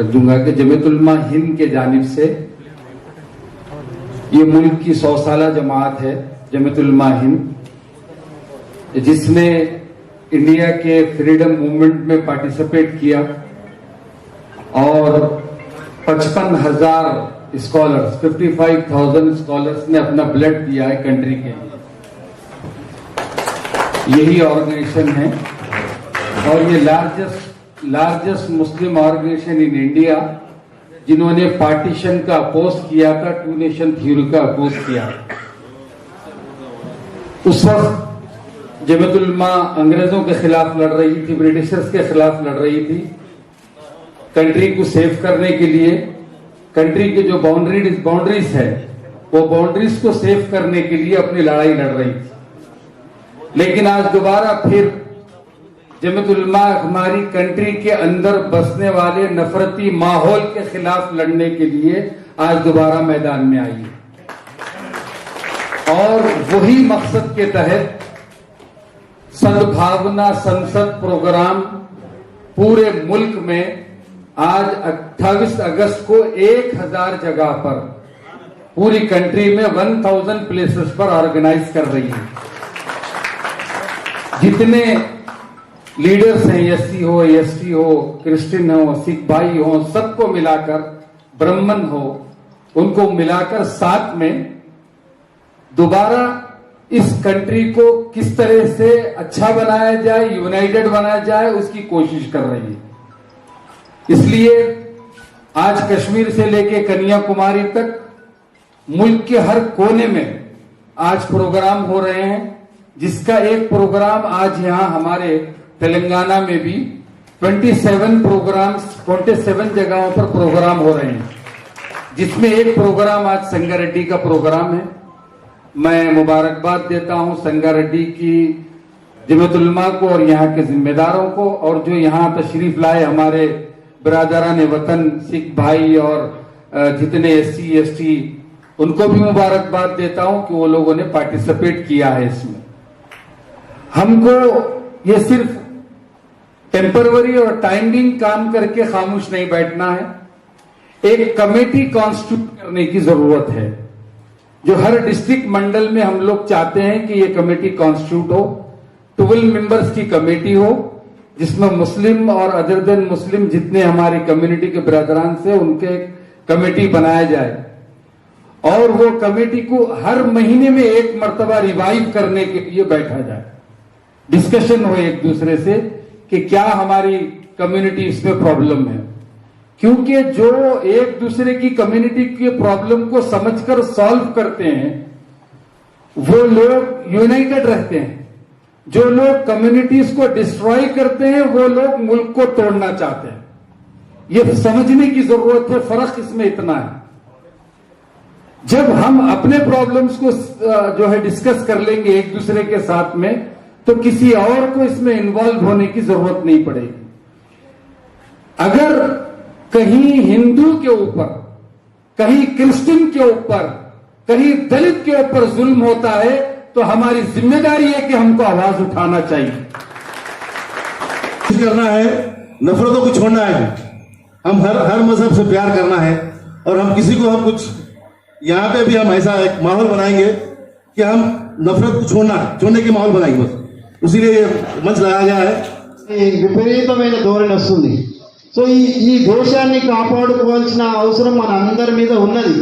रख दूंगा कि जमीयत उलमा हिंद के जानिब से ये मुल्क की 100 साला जमात है जमीयत उलमा हिंद, जिसने इंडिया के फ्रीडम मूवमेंट में पार्टिसिपेट किया और 55,000 स्कॉलर्स 55,000 स्कॉलर्स ने अपना ब्लड दिया है कंट्री के लिए। यही ऑर्गेनाइजेशन है और ये largest Muslim organisation in India जिन्होंने पार्टीशन का अपोज किया था, टू नेशन थ्योरी का अपोज किया। उस वक्त जमीयत उलमा अंग्रेजों के खिलाफ लड़ रही थी, ब्रिटिशर्स के खिलाफ लड़ रही थी, कंट्री को सेव करने के लिए। कंट्री की जो बाउंड्रीज है वो बाउंड्रीज को सेव करने के लिए अपनी लड़ाई लड़ रही थी। लेकिन आज दोबारा फिर जमीयत उलमा हमारी कंट्री के अंदर बसने वाले नफरती माहौल के खिलाफ लड़ने के लिए आज दोबारा मैदान में आई है और वही मकसद के तहत सद्भावना संसद प्रोग्राम पूरे मुल्क में आज 28 अगस्त को 1000 जगह पर पूरी कंट्री में 1000 प्लेसेस पर ऑर्गेनाइज कर रही है। जितने लीडर्स हैं, एससी हो, एसटी हो, क्रिश्चियन हो, सिख भाई हो, सबको मिलाकर, ब्राह्मण हो, उनको मिलाकर साथ में दोबारा इस कंट्री को किस तरह से अच्छा बनाया जाए, यूनाइटेड बनाया जाए, उसकी कोशिश कर रही है। इसलिए आज कश्मीर से लेकर कन्याकुमारी तक मुल्क के हर कोने में आज प्रोग्राम हो रहे हैं, जिसका एक प्रोग्राम आज यहां हमारे तेलंगाना में भी 27 जगहों पर प्रोग्राम हो रहे हैं, जिसमें एक प्रोग्राम आज संगारेड्डी का प्रोग्राम है। मैं मुबारकबाद देता हूं संगारेड्डी की जमीयत उलमा को और यहाँ के जिम्मेदारों को, और जो यहाँ तशरीफ लाए हमारे बिरादरान वतन सिख भाई और जितने एससी एसटी, उनको भी मुबारकबाद देता हूं कि वो लोगों ने पार्टिसिपेट किया है इसमें। हमको ये सिर्फ टेम्पररी और टाइमिंग काम करके खामोश नहीं बैठना है, एक कमेटी कॉन्स्टिट्यूट करने की जरूरत है। जो हर डिस्ट्रिक्ट मंडल में हम लोग चाहते हैं कि ये कमेटी कॉन्स्टिट्यूट हो, 12 मेंबर्स की कमेटी हो, जिसमें मुस्लिम और अदर देन मुस्लिम जितने हमारी कम्युनिटी के ब्रदरान से उनके कमेटी बनाया जाए और वो कमेटी को हर महीने में एक मर्तबा रिवाइव करने के लिए बैठा जाए, डिस्कशन हो एक दूसरे से कि क्या हमारी कम्युनिटी इसमें प्रॉब्लम है। क्योंकि जो एक दूसरे की कम्युनिटी के प्रॉब्लम को समझकर सॉल्व करते हैं वो लोग यूनाइटेड रहते हैं। जो लोग कम्युनिटीज को डिस्ट्रॉय करते हैं वो लोग मुल्क को तोड़ना चाहते हैं। ये समझने की जरूरत है, फर्क इसमें इतना है। जब हम अपने प्रॉब्लम्स को जो है डिस्कस कर लेंगे एक दूसरे के साथ में, तो किसी और को इसमें इन्वॉल्व होने की जरूरत नहीं पड़ेगी। अगर कहीं हिंदू के ऊपर, कहीं क्रिश्चियन के ऊपर, कहीं दलित के ऊपर जुल्म होता है तो हमारी जिम्मेदारी है कि हमको आवाज उठाना चाहिए। करना है, नफरतों को छोड़ना है। हम हर मजहब से प्यार करना है और हम किसी को हम कुछ यहाँ पे भी हम ऐसा एक माहौल बनाएंगे कि हम नफरत को छोड़ने के माहौल बनाएंगे। बस इसीलिए ये मंच लगाया गया है। విపరీతమైన ధోరణి వస్తుంది। సో ఈ దేశాన్ని కాపాడుకోవాల్సిన అవసరం మన అందరి మీద ఉన్నది।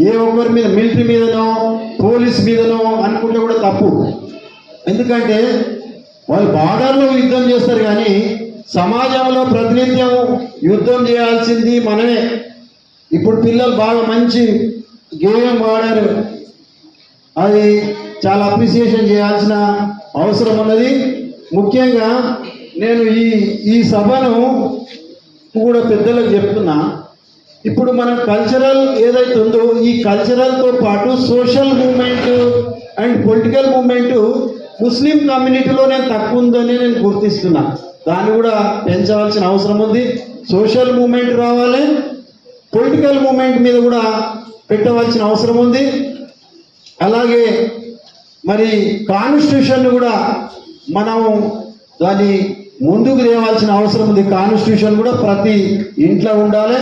ఏ ఒక్కరి మీద, మిలిటరీ మీదనో పోలీస్ మీదనో అనుకుంటే కూడా తప్పు। ఎందుకంటే వాళ్ళు బార్డర్లో యుద్ధం చేస్తారు కానీ సమాజంలో ప్రతినిత్యం యుద్ధం చేయాల్సింది మనమే। ఇప్పుడు పిల్లలు బాగా మంచి గేయం వాడారు, అది చాలా అప్రిసియేషన్ చేయాల్సిన అవసరం ఉన్నది। ముఖ్యంగా నేను ఈ సభను కూడా పెద్దలకు చెప్తున్నా, ఇప్పుడు మన కల్చరల్ ఏదైతే ఉందో ఈ కల్చరల్తో పాటు social movement and political movement Muslim కమ్యూనిటీలోనే తక్కువ ఉందని నేను గుర్తిస్తున్నా। దాన్ని కూడా పెంచవలసిన అవసరం ఉంది। సోషల్ మూవ్మెంట్ రావాలి, పొలిటికల్ మూవ్మెంట్ మీద కూడా పెట్టవలసిన అవసరం ఉంది। అలాగే మరి కాన్స్టిట్యూషన్ కూడా మనం దాన్ని ముందుకు తేవాల్సిన అవసరం ఉంది. కాన్స్టిట్యూషన్ కూడా ప్రతి ఇంట్లో ఉండాలి.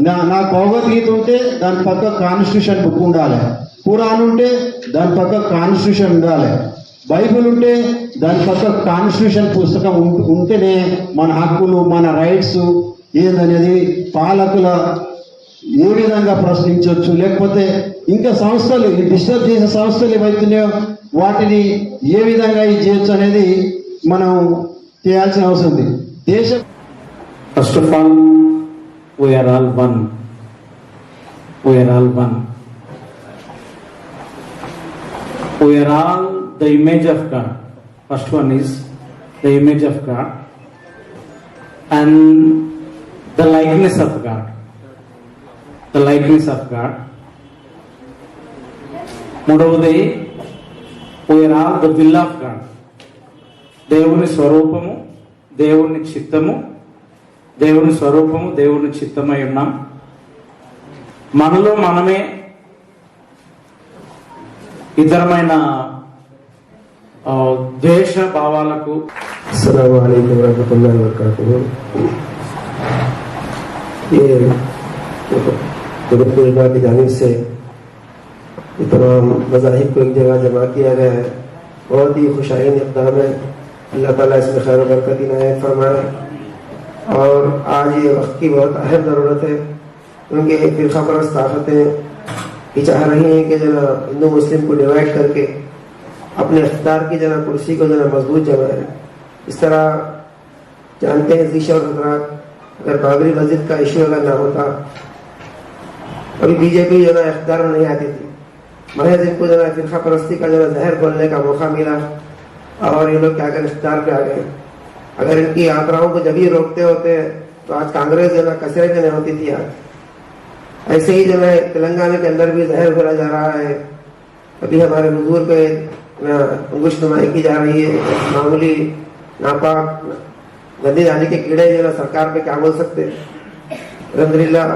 నాకు భగవద్గీత ఉంటే దాని పక్క కాన్స్టిట్యూషన్ బుక్ ఉండాలి. ఖురాన్ ఉంటే దాని పక్క కాన్స్టిట్యూషన్ ఉండాలి. బైబిల్ ఉంటే దాని పక్క కాన్స్టిట్యూషన్ పుస్తకం ఉంటేనే మన హక్కులు, మన రైట్స్ ఏందనేది పాలకుల ఏ విధంగా ప్రశ్నించవచ్చు, లేకపోతే ఇంకా సంస్థలు డిస్టర్బ్ చేసే సంస్థలు ఏవైతున్నాయో వాటిని ఏ విధంగా ఇది చేయొచ్చు అనేది మనం చేయాల్సిన అవసరం ఉంది. దేశం First of all, we are all one. We are all one. We are all the image of God. First one is the image of God and the likeness of God. The likeness of God. మూడవది we are all the will of God. దేవుని స్వరూపము, దేవుని చిత్తము, దేవుని స్వరూపము, దేవుని చిత్తమై ఉన్నాం. మనలో మనమే ఇతరమైన ద్వేష భావాలకు अस्सलाम वालेकुम रहमतुल्लाहि व बरकातुहू। ये जगत खुदा की जानिब से ये तमाम मज़ाहिब को एक जगह जमा किया गया है। बहुत ही खुशाइन इक़दाम है। अल्लाह ताला इसमें खैर व बरकत इनायत फरमाए। और आज ये वक्त की बहुत अहम ज़रूरत है, क्योंकि फ़िरक़ा परस्त ताक़तें ये चाह रही हैं कि जना हिंदू मुस्लिम को डिवाइड करके अपने इख्तियार की जना कुर्सी को जना मजबूत जमाए। इस तरह जानते हैं ज़ीशा और हज़रात, अगर बाबरी मस्जिद का इशू अगर ना होता, अभी बीजेपी जो ना इख्तियार में नहीं आती थी। महज इनको जो ना फ़िरक़ा परस्ती का जो ना जहर बोलने का मौका मिला और ये लोग क्या कर इख्तियार पे आ गए। अगर इनकी यात्राओं को जब ही रोकते होते तो आज कांग्रेस जो ना कचरे में नहीं होती थी। आज ऐसे ही जो है तेलंगाना के अंदर भी जहर घोला जा रहा है। अभी हमारे हुजूर पे अंगुश नुमाई की जा रही है। मामूली नापाक गंदे जाने के कीड़े जो ना सरकार पे क्या बोल सकते हैं। अल्हम्दुलिल्लाह,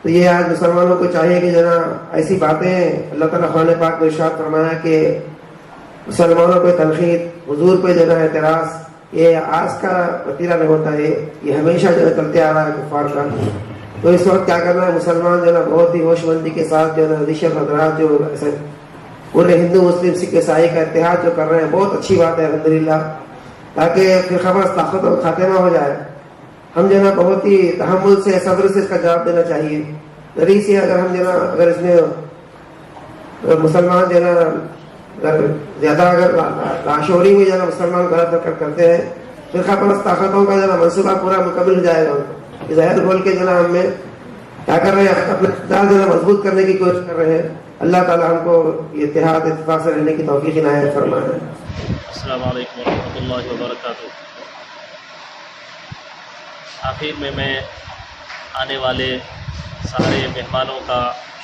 तो ये आज मुसलमानों को चाहिए कि जो ना ऐसी बातें अल्लाह ताला ख़ुरान पाक में इरशाद फरमाया कि मुसलमानों पे तनक़ीद, हुजूर पे जो ना एतराज़, ये आज का वतीरा नहीं होता है, ये हमेशा जो है चलते आ रहा है कुफ़ार का। तो इस वक्त क्या करना है, मुसलमान जो ना बहुत ही होशमंदी के साथ जो ना रिशव हज़रात जो ऐसे पूरे हिंदू मुस्लिम सिख ईसाई का इत्तेहाद जो कर रहे हैं, बहुत अच्छी बात है अल्हम्दुलिल्लाह, ताकि फिर खबर ताकत और खात्मा हो जाए। हम जो ना बहुत ही तहम्मुल से, सब्र से इसका जवाब देना चाहिए। जरी से अगर हम जो ना अगर इसमें मुसलमान जो ना अगर ज़्यादा अगर लाशोरी में जो ना मुसलमान गलत हरकत करते हैं, फिर खबर ताकतों का जो ना मनसूबा पूरा मुकम्मल हो जाएगा। ज़ाहिर बोल के जो ना हमें क्या कर रहे हैं, अपने इक़्तिदार जो ना मजबूत करने की कोशिश कर रहे हैं। अल्लाह ताला हमको ये इत्तेहाद इत्तेफाक से रहने की तौफीक इनायत फरमाए। अस्सलाम वालेकुम रहमतुल्लाहि व बरकातुहू। आखिर में मैं आने वाले सारे मेहमानों का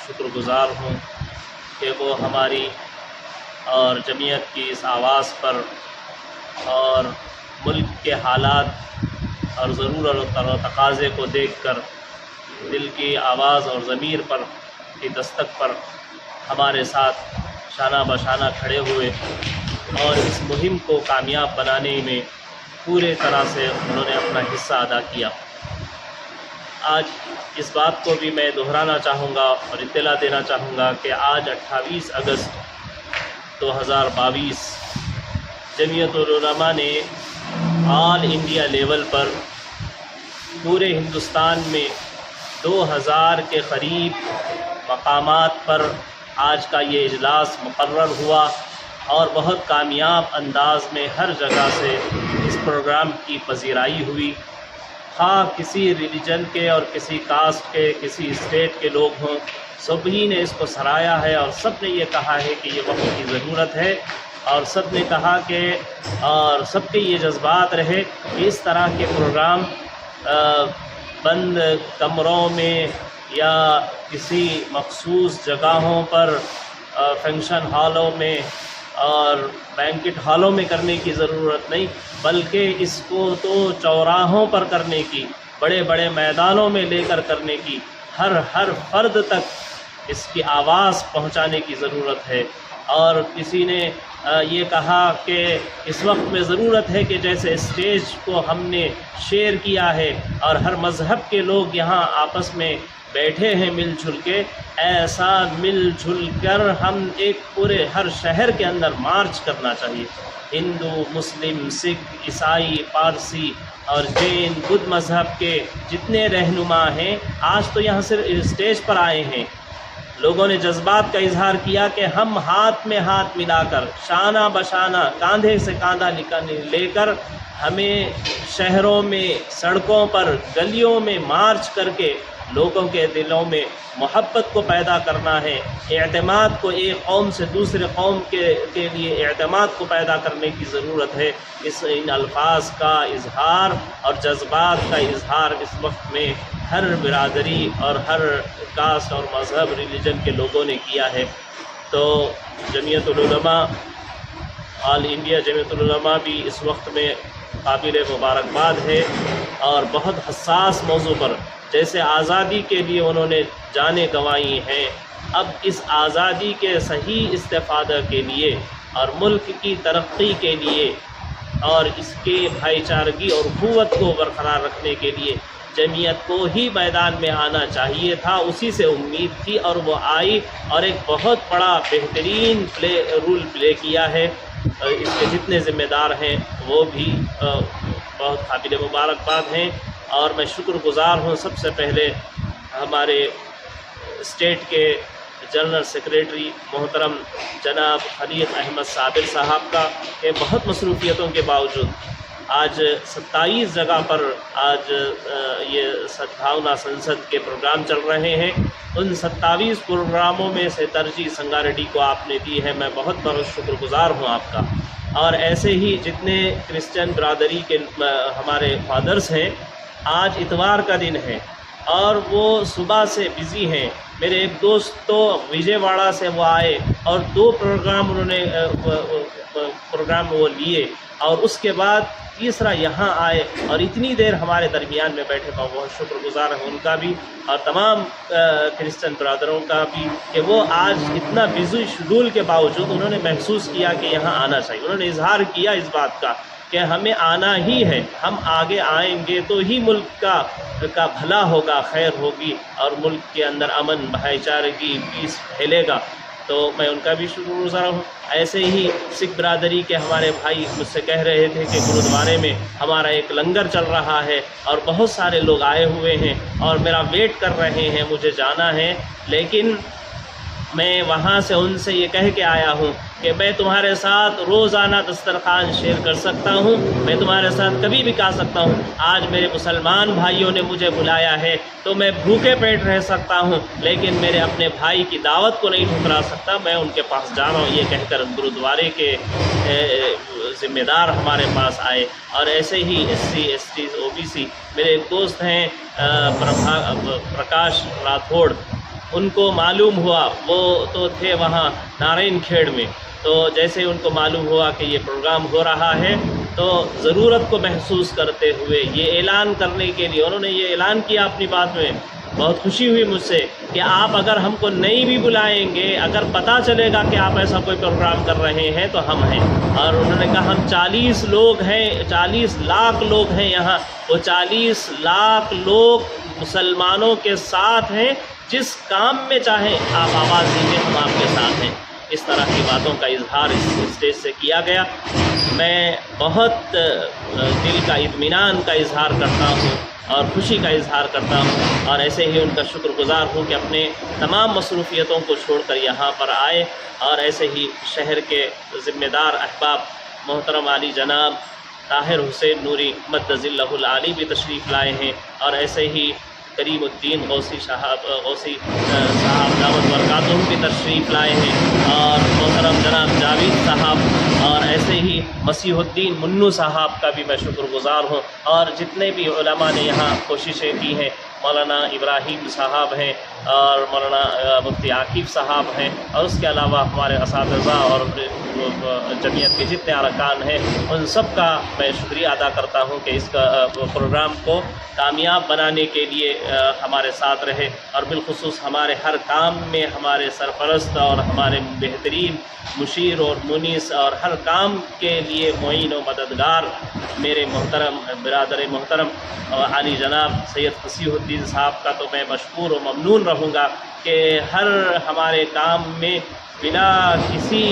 शुक्रगुज़ार हूँ कि वो हमारी और जमीयत की इस आवाज़ पर और मुल्क के हालात और ज़रूरत और तकाज़े को देखकर दिल की आवाज़ और ज़मीर पर की दस्तक पर हमारे साथ शाना बशाना खड़े हुए और इस मुहिम को कामयाब बनाने में पूरे तरह से उन्होंने अपना हिस्सा अदा किया। आज इस बात को भी मैं दोहराना चाहूँगा और इत्तला देना चाहूँगा कि आज 28 अगस्त 2022 जमीयतुल उलमा ने ऑल इंडिया लेवल पर पूरे हिंदुस्तान में 2000 के करीब मकामात पर आज का ये इजलास मुकर्रर हुआ और बहुत कामयाब अंदाज में हर जगह से इस प्रोग्राम की पजीराई हुई। हाँ, किसी रिलीजन के और किसी कास्ट के, किसी स्टेट के लोग हों, सभी ने इसको सराहा है और सब ने ये कहा है कि ये वक्त की ज़रूरत है और सब ने कहा कि और सबके ये जज्बात रहे कि इस तरह के प्रोग्राम बंद कमरों में या किसी मखसूस जगहों पर फंक्शन हॉलों में और बैंकेट हॉलों में करने की ज़रूरत नहीं, बल्कि इसको तो चौराहों पर करने की, बड़े बड़े मैदानों में लेकर करने की, हर फर्द तक इसकी आवाज़ पहुंचाने की ज़रूरत है। اور کسی نے یہ کہا کہ اس وقت میں ضرورت ہے کہ جیسے اسٹیج کو ہم نے شیئر کیا ہے اور ہر مذہب کے لوگ یہاں آپس میں بیٹھے ہیں مل جل کے، ایسا مل جل کر ہم ایک پورے ہر شہر کے اندر مارچ کرنا چاہیے۔ ہندو، مسلم، سکھ، عیسائی، پارسی اور جین، بدھ مذہب کے جتنے رہنما ہیں آج تو یہاں صرف اسٹیج پر آئے ہیں۔ لوگوں نے جذبات کا اظہار کیا کہ ہم ہاتھ میں ہاتھ ملا کر، شانہ بشانہ، کاندھے سے کاندھا لے کر ہمیں شہروں میں، سڑکوں پر، گلیوں میں مارچ کر کے لوگوں کے دلوں میں محبت کو پیدا کرنا ہے، اعتماد کو، ایک قوم سے دوسرے قوم کے لیے اعتماد کو پیدا کرنے کی ضرورت ہے۔ ان الفاظ کا اظہار اور جذبات کا اظہار اس وقت میں ہر برادری اور ہر کاسٹ اور مذہب، ریلیجن کے لوگوں نے کیا ہے۔ تو جمعیت العلماء، آل انڈیا جمعیت العلماء بھی اس وقت میں قابل مبارکباد ہے، اور بہت حساس موضوع پر، جیسے آزادی کے لیے انہوں نے جانیں گنوائی ہیں، اب اس آزادی کے صحیح استفادہ کے لیے اور ملک کی ترقی کے لیے اور اس کے بھائی چارگی اور قوت کو برقرار رکھنے کے لیے جمعیت کو ہی میدان میں آنا چاہیے تھا، اسی سے امید تھی، اور وہ آئی اور ایک بہت بڑا بہترین رول پلے کیا ہے۔ اس کے جتنے ذمہ دار ہیں وہ بھی بہت قابل مبارکباد ہیں، اور میں شکر گزار ہوں سب سے پہلے ہمارے اسٹیٹ کے جنرل سیکریٹری محترم جناب خلیق احمد صابر صاحب کا، کہ بہت مصروفیتوں کے باوجود آج 27 جگہ پر آج یہ سدبھاونا سنسد کے پروگرام چل رہے ہیں، ان 27 پروگراموں میں سے ترجیح سنگاریڈی کو آپ نے دی ہے، میں بہت بہت شکر گزار ہوں آپ کا۔ اور ایسے ہی جتنے کرسچن برادری کے ہمارے فادرز ہیں، آج اتوار کا دن ہے اور وہ صبح سے بزی ہیں۔ میرے ایک دوست تو وجے واڑہ سے وہ آئے اور 2 پروگرام انہوں نے وہ لیے، اور اس کے بعد تیسرا یہاں آئے اور اتنی دیر ہمارے درمیان میں بیٹھے، میں بہت شکر گزار ہوں ان کا بھی اور تمام کرسچن برادروں کا بھی، کہ وہ آج اتنا بزی شیڈول کے باوجود انہوں نے محسوس کیا کہ یہاں آنا چاہیے۔ انہوں نے اظہار کیا اس بات کا کہ ہمیں آنا ہی ہے، ہم آگے آئیں گے تو ہی ملک کا بھلا ہوگا، خیر ہوگی، اور ملک کے اندر امن، بھائی چارگی، پیس پھیلے گا۔ تو میں ان کا بھی شکر گزار ہوں۔ ایسے ہی سکھ برادری کے ہمارے بھائی مجھ سے کہہ رہے تھے کہ گرودوارے میں ہمارا ایک لنگر چل رہا ہے اور بہت سارے لوگ آئے ہوئے ہیں اور میرا ویٹ کر رہے ہیں، مجھے جانا ہے، لیکن میں وہاں سے ان سے یہ کہہ کے آیا ہوں کہ میں تمہارے ساتھ روزانہ دسترخوان شیئر کر سکتا ہوں، میں تمہارے ساتھ کبھی بھی کھا سکتا ہوں، آج میرے مسلمان بھائیوں نے مجھے بلایا ہے تو میں بھوکے پیٹ رہ سکتا ہوں، لیکن میرے اپنے بھائی کی دعوت کو نہیں ٹھکرا سکتا، میں ان کے پاس جا رہا ہوں۔ یہ کہہ کر گرودوارے کے ذمہ دار ہمارے پاس آئے، اور ایسے ہی SC ST OBC میرے ایک دوست ہیں پرکاش راتھوڑ، ان کو معلوم ہوا، وہ تو تھے وہاں نارائن کھیڑ میں، تو جیسے ان کو معلوم ہوا کہ یہ پروگرام ہو رہا ہے تو ضرورت کو محسوس کرتے ہوئے یہ اعلان کرنے کے لیے انہوں نے یہ اعلان کیا اپنی بات میں۔ بہت خوشی ہوئی مجھ سے کہ آپ اگر ہم کو نہیں بھی بلائیں گے، اگر پتہ چلے گا کہ آپ ایسا کوئی پروگرام کر رہے ہیں تو ہم ہیں۔ اور انہوں نے کہا ہم 40 لوگ ہیں، 40 لاکھ لوگ ہیں یہاں، وہ 40 لاکھ لوگ مسلمانوں کے ساتھ ہیں، جس کام میں چاہیں آپ آواز دیجیے، ہم آپ کے ساتھ ہیں۔ اس طرح کی باتوں کا اظہار اس اسٹیج سے کیا گیا۔ میں بہت دل کا اطمینان کا اظہار کرتا ہوں اور خوشی کا اظہار کرتا ہوں، اور ایسے ہی ان کا شکر گزار ہوں کہ اپنے تمام مصروفیتوں کو چھوڑ کر یہاں پر آئے، اور ایسے ہی شہر کے ذمہ دار احباب محترم علی جناب طاہر حسین نوری مدظ اللہ العالی بھی تشریف لائے ہیں، اور ایسے ہی کریم الدین غوثی صاحب دعوت برکاتہ بھی تشریف لائے ہیں، اور محترم جناب جاوید صاحب، اور ایسے ہی مسیح الدین منو صاحب کا بھی میں شکر گزار ہوں، اور جتنے بھی علماء نے یہاں کوششیں کی ہیں، مولانا ابراہیم صاحب ہیں اور مولانا مفتی عاقب صاحب ہیں، اور اس کے علاوہ ہمارے اساتذہ اور जमीयत के जितने अरकान हैं उन सब का मैं शुक्रिया अदा करता हूँ कि इस प्रोग्राम को कामयाब बनाने के लिए हमारे साथ रहे, और बिलखुसूस हमारे हर काम में हमारे सरपरस्त और हमारे बेहतरीन मुशीर और मुनीस और हर काम के लिए मुईन व मददगार मेरे मोहतरम बिरादर मोहतरम आली जनाब सैयद फसीहुद्दीन साहब का तो मैं मशकूर व ममनून रहूँगा कि हर हमारे काम में बिना किसी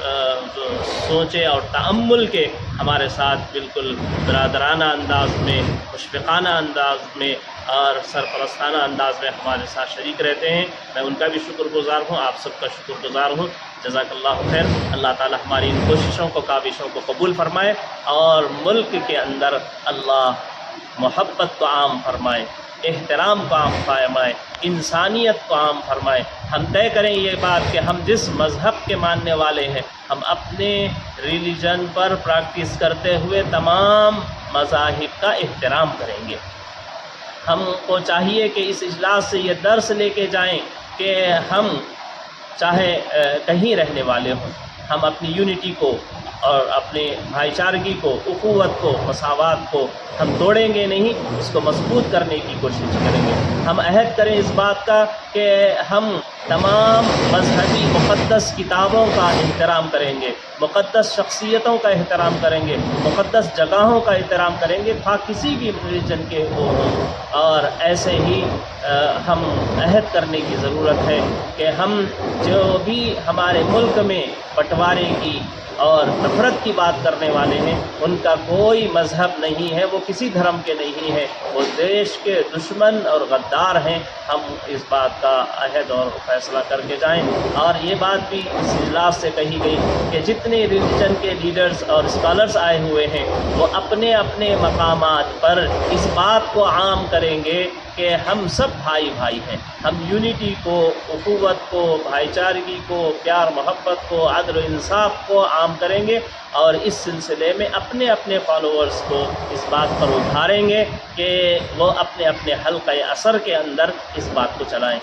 सोचे और तअम्मुल के हमारे साथ बिल्कुल बिरादराना अंदाज में, मुशफ़िक़ाना अंदाज में और सरपरस्ताना अंदाज में हमारे साथ शरीक रहते हैं। मैं उनका भी शुक्रगुज़ार हूँ, आप सबका शुक्रगुज़ार हूँ। जज़ाकल्लाहु खैर। अल्लाह ताला हमारी इन कोशिशों को, काविशों को कबूल फरमाए और मुल्क के अंदर अल्लाह मोहब्बत को आम फरमाए, एहतराम को आम फरमाए, इंसानियत को आम फरमाए। हम तय करें ये बात कि हम जिस मज़हब के मानने वाले हैं, हम अपने रिलीजन पर प्रैक्टिस करते हुए तमाम मज़ाहिब का एहतराम करेंगे। हमको चाहिए कि इस इजलास से ये दर्स लेके जाएं कि हम चाहे कहीं रहने वाले हों, हम अपनी यूनिटी को और अपने भाईचारगी को, उखुवत को, मसावत को हम तोड़ेंगे नहीं, इसको मजबूत करने की कोशिश करेंगे। हम अहद करें इस बात का कि हम तमाम मजहबी मुक़द्दस किताबों का एहतराम करेंगे, मुक़द्दस शख्सियतों का एहतराम करेंगे, मुक़द्दस जगहों का एहतराम करेंगे, खा किसी भी रिलीजन के वो हों। और ऐसे ही हम अहद करने की ज़रूरत है कि हम जो भी हमारे मुल्क में बंटवारे की और नफ़रत की बात करने वाले हैं, उनका कोई मज़हब नहीं है, वो किसी धर्म के नहीं है, वो देश के दुश्मन और गद्दार हैं। हम इस बात का अहद और फ़ैसला करके जाएं। और ये बात भी इस इजलास से कही गई कि जितने रिलीजन के लीडर्स और स्कॉलर्स आए हुए हैं, वो अपने अपने मकामात पर इस बात को आम करेंगे कि हम सब भाई भाई हैं। हम यूनिटी को, उखुवत को, भाईचारगी को, प्यार मोहब्बत को, अदल व इंसाफ को आम करेंगे और इस सिलसिले में अपने अपने फॉलोअर्स को इस बात पर उभारेंगे कि वो अपने अपने हल्क़े असर के अंदर इस बात को चलाएं।